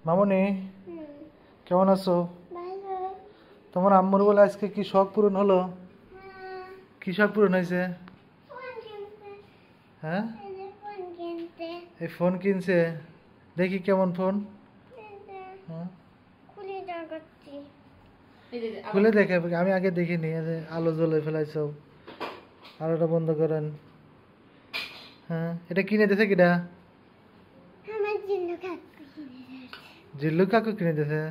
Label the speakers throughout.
Speaker 1: মামনি কেমন আছো? তোমার আম্মুর বলে আজকে কি শখ পূরণ হলো? কি শখ পূরণ হয়েছে? হ্যাঁ, এই ফোন কিনছে। দেখি কেমন ফোন। খুলে দেখে, আমি আগে দেখিনি। আলো জ্বলে ফেলাইছো। আলোটা বন্ধ করেন। হ্যাঁ, এটা কিনে দিয়েছে কিটা? জিল্লু কাকু কিনে দিয়েছে।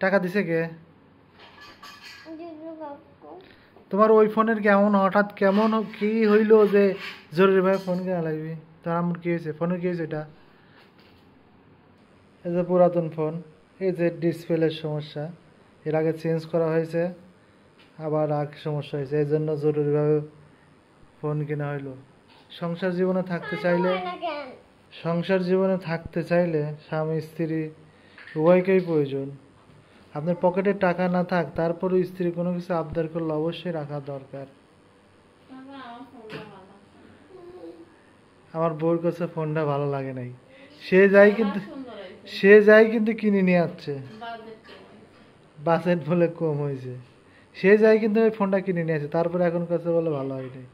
Speaker 1: টাকা দিছে কে? তোমার ওই ফোনের কেমন হঠাৎ কেমন কি হইলো যে জরুরি ভাবে ফোন কেনা লাগবে? তোর আমার কি হয়েছে? ফোনের কি হয়েছে? এটা এই যে পুরাতন ফোন, এই যে ডিসপ্লের সমস্যা, এর আগে চেঞ্জ করা হয়েছে, আবার আগে সমস্যা হয়েছে, এই জন্য জরুরিভাবে ফোন কেনা হইলো। সংসার জীবনে থাকতে চাইলে স্বামী স্ত্রী উভয়কেই প্রয়োজন। আপনার পকেটে টাকা না থাক, তারপরে স্ত্রী কোনো কিছু আবদার করলে অবশ্যই রাখা দরকার। আমার বউর কাছে ফোনটা ভালো লাগে নাই। সে যাই কিন্তু কিনে নিয়ে আসছে। বাজেট বলে কম হয়েছে। সে যাই কিন্তু ওই ফোনটা কিনে নিয়ে আসছে, তারপরে এখন কাছে বলে ভালো হয় নাই।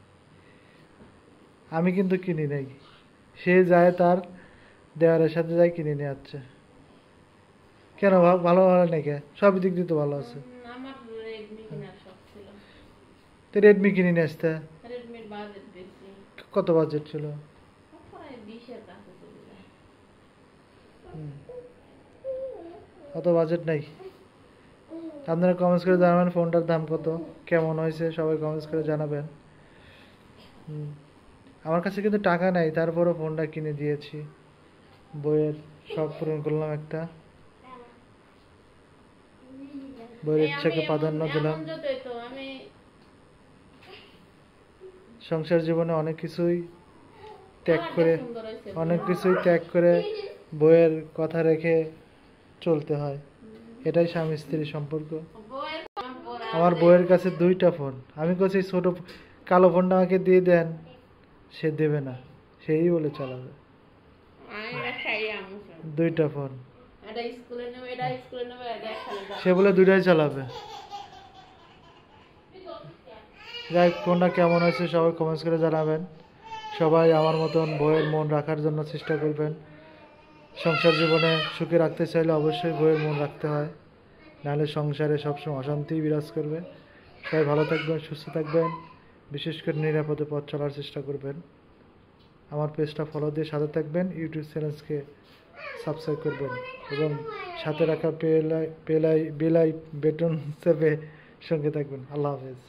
Speaker 1: আমি কিন্তু কিনি নাই। সে যায় তার দেওয়ারের সাথে যাই কিনে নিয়ে আসছে। কেন ভালো হয় নাই? কে সব দিক দিয়ে তো ভালো আছে। তো রেডমি কিনে নিয়ে আসতে। কত বাজেট ছিল? অত বাজেট নাই। আপনারা কমেন্টস করে জানাবেন ফোনটার দাম কত, কেমন হয়েছে, সবাই কমেন্টস করে জানাবেন। আমার কাছে কিন্তু টাকা নাই, তারপরও ফোনটা কিনে দিয়েছি। বইয়ের শখ পূরণ করলাম একটা। বইয়ের ইচ্ছাকে প্রাধান্য দিলাম। সংসার জীবনে অনেক কিছুই ত্যাগ করে বইয়ের কথা রেখে চলতে হয়। এটাই স্বামী স্ত্রীর সম্পর্ক। আমার বইয়ের কাছে দুইটা ফোন। আমি কাছে ছোট কালো ফোনটা আমাকে দিয়ে দেন, সে দেবে না, সেই বলে চালাবে। দুইটা ফোন সে বলে দুইটাই চালাবে। যাই ফোনটা কেমন হয়েছে সবাই কমেন্টস করে জানাবেন। সবাই আমার মতন বইয়ের মন রাখার জন্য চেষ্টা করবেন। সংসার জীবনে সুখে রাখতে চাইলে অবশ্যই বইয়ের মন রাখতে হয়, নাহলে সংসারে সবসময় অশান্তি বিরাজ করবে। সবাই ভালো থাকবেন, সুস্থ থাকবেন, বিশেষ করে নিরাপদে পথ চলার চেষ্টা করবেন। আমার পেজটা ফলো দিয়ে সাথে থাকবেন, ইউটিউব চ্যানেলকে সাবস্ক্রাইব করবেন এবং সাথে রাখা বেলাই বেটন চেপে সঙ্গে থাকবেন। আল্লাহ হাফেজ।